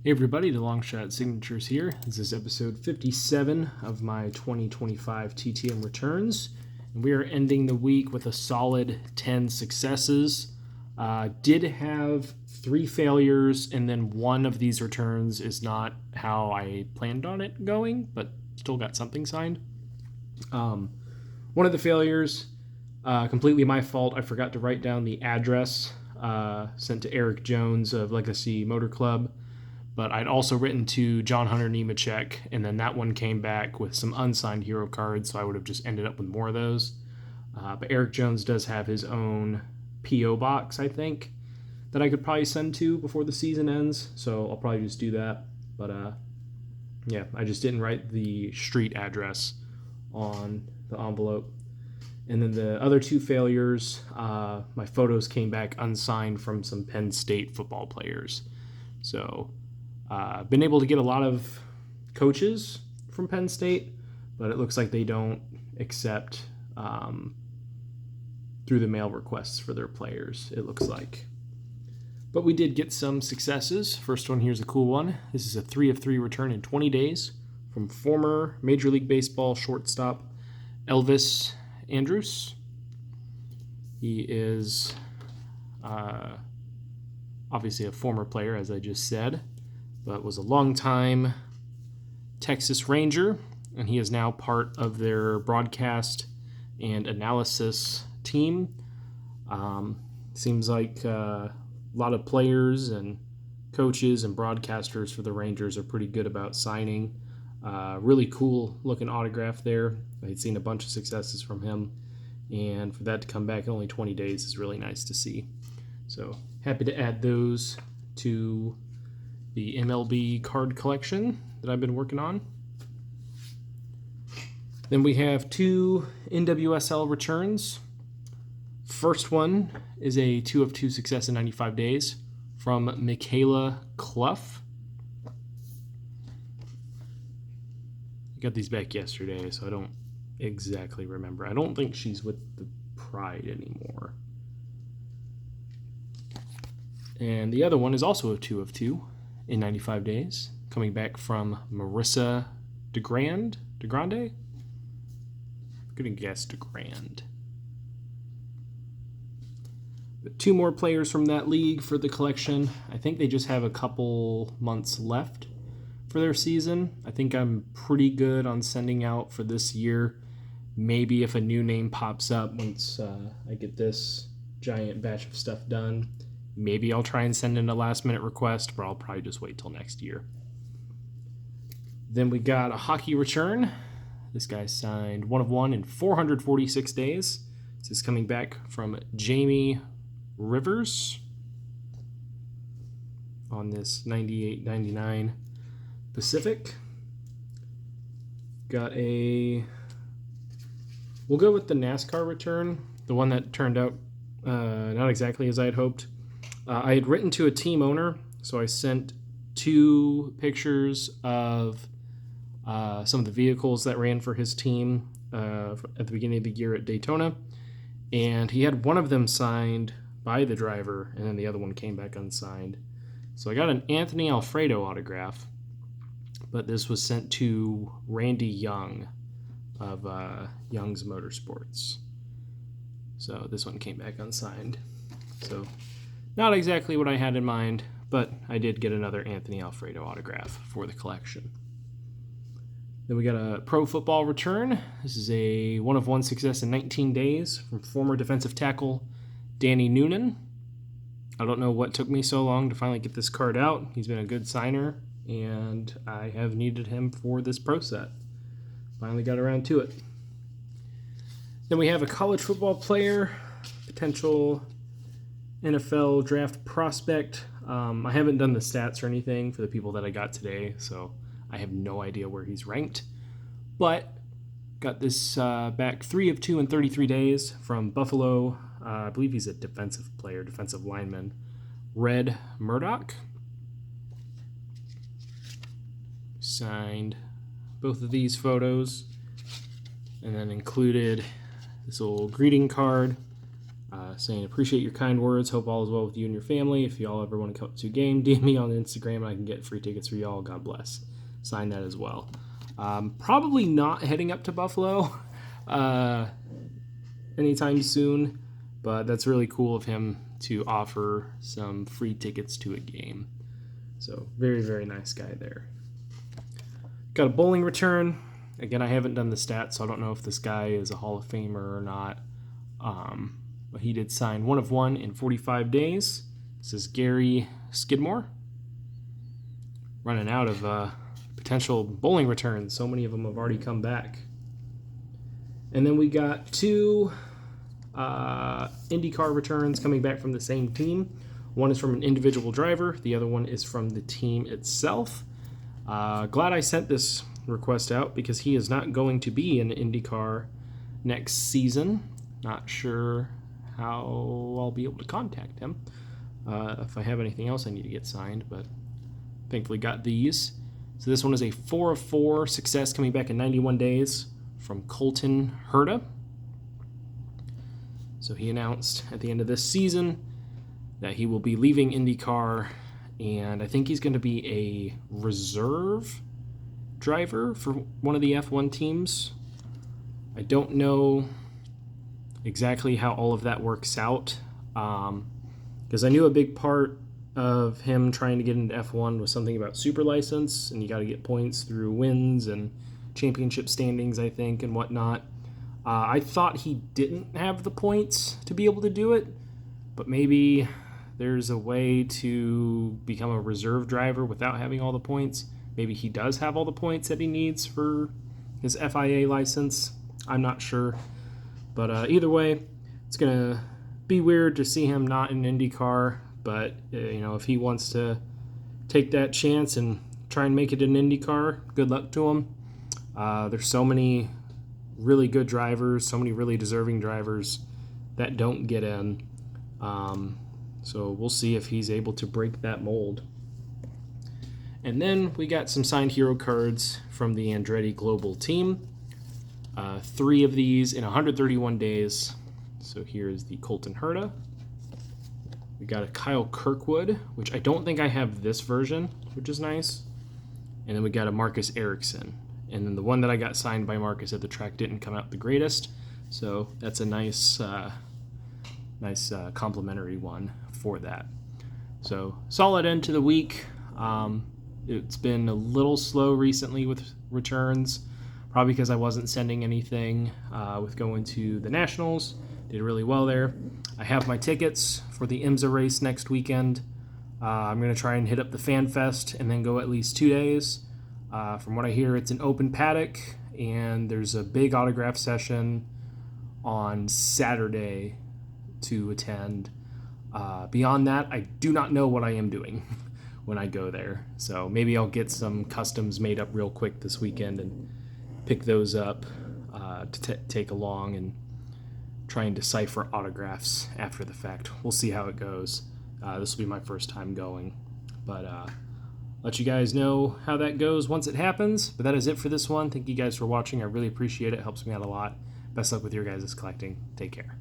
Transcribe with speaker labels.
Speaker 1: Hey everybody, the Long Shot Signatures here. This is episode 57 of my 2025 TTM returns. And we are ending the week with a solid 10 successes. Did have 3 failures, and then one of these returns is not how I planned on it going, but still got something signed. One of the failures, completely my fault. I forgot to write down the address sent to Eric Jones of Legacy Motor Club. But I'd also written to John Hunter Nemechek, and then that one came back with some unsigned hero cards, so I would have just ended up with more of those. But Eric Jones does have his own P.O. box, I think, that I could probably send to before the season ends, so I'll probably just do that. But yeah, I just didn't write the street address on the envelope. And then the other 2 failures, my photos came back unsigned from some Penn State football players. So been able to get a lot of coaches from Penn State, but it looks like they don't accept through the mail requests for their players, it looks like. But we did get some successes. First one here's a cool one. This is a 3 of 3 return in 20 days from former Major League Baseball shortstop Elvis Andrus. He is obviously a former player, as I just said, but was a longtime Texas Ranger, and he is now part of their broadcast and analysis team. Seems like a lot of players and coaches and broadcasters for the Rangers are pretty good about signing. Really cool looking autograph there. I'd seen a bunch of successes from him, and for that to come back in only 20 days is really nice to see. So happy to add those to the MLB card collection that I've been working on. Then we have 2 NWSL returns. First one is a 2 of 2 success in 95 days from Michaela Clough. I got these back yesterday, so I don't exactly remember. I don't think she's with the Pride anymore. And the other one is also a 2 of 2 in 95 days, coming back from Marissa DeGrande? I'm gonna guess DeGrande. But 2 more players from that league for the collection. I think they just have a couple months left for their season. I think I'm pretty good on sending out for this year. Maybe if a new name pops up once I get this giant batch of stuff done, maybe I'll try and send in a last-minute request, but I'll probably just wait till next year. Then we got a hockey return. This guy signed 1 of 1 in 446 days. This is coming back from Jamie Rivers on this 98-99 Pacific. Got a... We'll go with the NASCAR return, the one that turned out not exactly as I had hoped. I had written to a team owner, so I sent 2 pictures of some of the vehicles that ran for his team at the beginning of the year at Daytona, and he had one of them signed by the driver, and then the other one came back unsigned. So I got an Anthony Alfredo autograph, but this was sent to Randy Young of Young's Motorsports. So this one came back unsigned. So not exactly what I had in mind, but I did get another Anthony Alfredo autograph for the collection. Then we got a pro football return. This is a 1 of 1 success in 19 days from former defensive tackle Danny Noonan. I don't know what took me so long to finally get this card out. He's been a good signer, and I have needed him for this pro set. Finally got around to it. Then we have a college football player, potential NFL draft prospect. I haven't done the stats or anything for the people that I got today, so I have no idea where he's ranked. But got this back 3 of 2 in 33 days from Buffalo. I believe he's a defensive player, defensive lineman, Red Murdoch. Signed both of these photos and then included this little greeting card. saying, appreciate your kind words. Hope all is well with you and your family. If y'all ever want to come up to a game, DM me on Instagram and I can get free tickets for y'all. God bless. Sign that as well. Probably not heading up to Buffalo anytime soon, but that's really cool of him to offer some free tickets to a game. So very, very nice guy there. Got a bowling return. Again, I haven't done the stats, so I don't know if this guy is a Hall of Famer or not. But he did sign 1 of 1 in 45 days. This is Gary Skidmore. Running out of potential bowling returns. So many of them have already come back. And then we got 2 IndyCar returns coming back from the same team. One is from an individual driver. The other one is from the team itself. Glad I sent this request out because he is not going to be in IndyCar next season. Not sure how I'll be able to contact him if I have anything else I need to get signed, but thankfully got these. So this one is a 4 of 4 success coming back in 91 days from Colton Herta. So he announced at the end of this season that he will be leaving IndyCar, and I think he's going to be a reserve driver for one of the F1 teams. I don't know exactly how all of that works out, because I knew a big part of him trying to get into F1 was something about super license, and you got to get points through wins and championship standings, I think, and whatnot. I thought he didn't have the points to be able to do it, but maybe there's a way to become a reserve driver without having all the points. Maybe he does have all the points that he needs for his FIA license. I'm not sure. But either way, it's going to be weird to see him not in IndyCar. But, if he wants to take that chance and try and make it in IndyCar, good luck to him. There's so many really good drivers, so many really deserving drivers that don't get in. So we'll see if he's able to break that mold. And then we got some signed hero cards from the Andretti Global team. 3 of these in 131 days. So here's the Colton Herta. We got a Kyle Kirkwood, which I don't think I have this version, which is nice. And then we got a Marcus Ericsson. And then the one that I got signed by Marcus at the track didn't come out the greatest. So that's a nice complimentary one for that. So solid end to the week. It's been a little slow recently with returns, probably because I wasn't sending anything with going to the Nationals. Did really well there. I have my tickets for the IMSA race next weekend. I'm going to try and hit up the Fan Fest and then go at least 2 days. From what I hear, it's an open paddock, and there's a big autograph session on Saturday to attend. Beyond that, I do not know what I am doing when I go there. So maybe I'll get some customs made up real quick this weekend and pick those up to take along and try and decipher autographs after the fact. We'll see how it goes. This will be my first time going. But let you guys know how that goes once it happens. But that is it for this one. Thank you guys for watching. I really appreciate it. It helps me out a lot. Best luck with your guys' collecting. Take care.